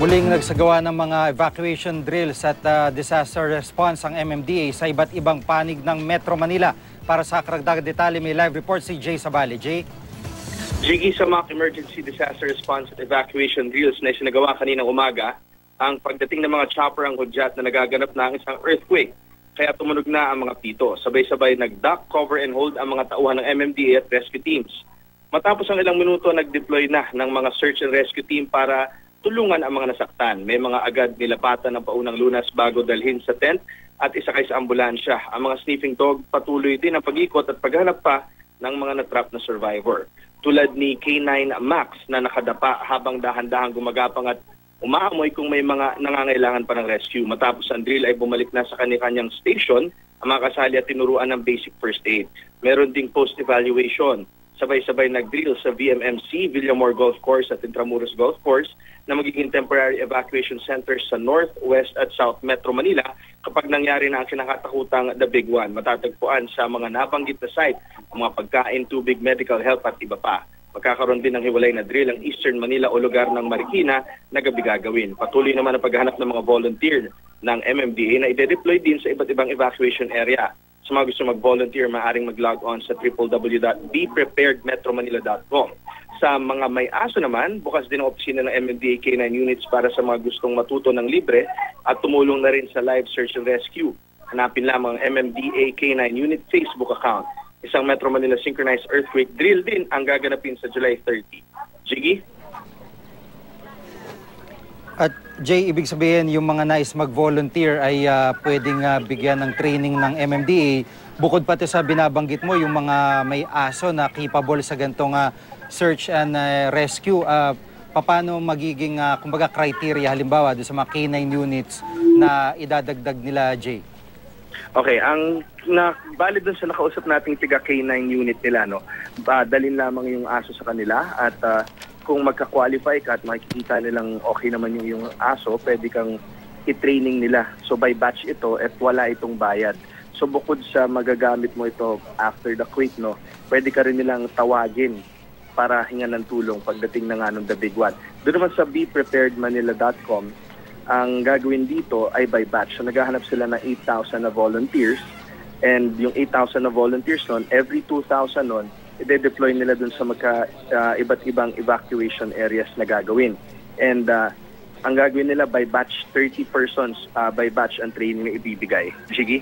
Muling nagsagawa ng mga evacuation drills at disaster response ang MMDA sa iba't ibang panig ng Metro Manila. Para sa karagdagang detalye, may live report si Jay Sabali. Jay? Jiggy, sa mock emergency disaster response at evacuation drills na isinagawa kaninang umaga, ang pagdating ng mga chopper ang hudyat na nagaganap ng isang earthquake. Kaya tumunog na ang mga pito. Sabay-sabay nag-duck, cover and hold ang mga tauhan ng MMDA at rescue teams. Matapos ang ilang minuto, nag-deploy na ng mga search and rescue team para tulungan ang mga nasaktan. May mga agad nilapatan ng paunang lunas bago dalhin sa tent at isakay sa ambulansya. Ang mga sniffing dog patuloy din ang pag-ikot at paghanap pa ng mga natrap na survivor. Tulad ni K9 Max na nakadapa habang dahan-dahang gumagapang at umaamoy kung may mga nangangailangan pa ng rescue. Matapos ang drill ay bumalik na sa kanyang station ang mga kasali at tinuruan ng basic first aid. Meron ding post-evaluation. Sabay-sabay nag-drill sa VMMC, Villamor Golf Course at Intramuros Golf Course na magiging temporary evacuation centers sa North, West at South Metro Manila kapag nangyari na ang kinakatakutang The Big One. Matatagpuan sa mga nabanggit na site ang mga pagkain, tubig, medical help at iba pa. Magkakaroon din ng hiwalay na drill ang Eastern Manila o lugar ng Marikina na gabi gagawin. Patuloy naman ang paghahanap ng mga volunteer ng MMDA na ide-deploy din sa iba't ibang evacuation area. Sa mga gusto mag-volunteer, maaaring mag-log on sa www.bepreparedmetromanila.com. Sa mga may aso naman, bukas din ang opisina ng MMDA K9 units para sa mga gustong matuto ng libre at tumulong na rin sa live search and rescue. Hanapin lamang ang MMDA K9 unit Facebook account. Isang Metro Manila synchronized earthquake drill din ang gaganapin sa July 30. Jiggy? At Jay, ibig sabihin yung mga nais mag-volunteer ay pwedeng bigyan ng training ng MMDA. Bukod pati sa binabanggit mo, yung mga may aso na capable sa ganitong search and rescue, paano magiging kumbaga criteria halimbawa sa mga K9 units na idadagdag nila, Jay? Okay, ang valid dun sa nakausap nating tiga K9 unit nila, no, dalhin lamang yung aso sa kanila at kung magka-qualify ka at makikita nilang okay naman yung aso, pwede kang i-training nila. So by batch ito at wala itong bayad. So bukod sa magagamit mo ito after the quake, no, pwede ka rin nilang tawagin para hingan ng tulong pagdating na nga ng The Big One. Doon naman sa bepreparedmanila.com, ang gagawin dito ay by batch. So naghahanap sila ng 8,000 na volunteers and yung 8,000 na volunteers nun, every 2,000 nun, i-deploy nila dun sa iba't ibang evacuation areas na gagawin. And ang gagawin nila by batch, 30 persons by batch ang training na ibibigay. Jiggy?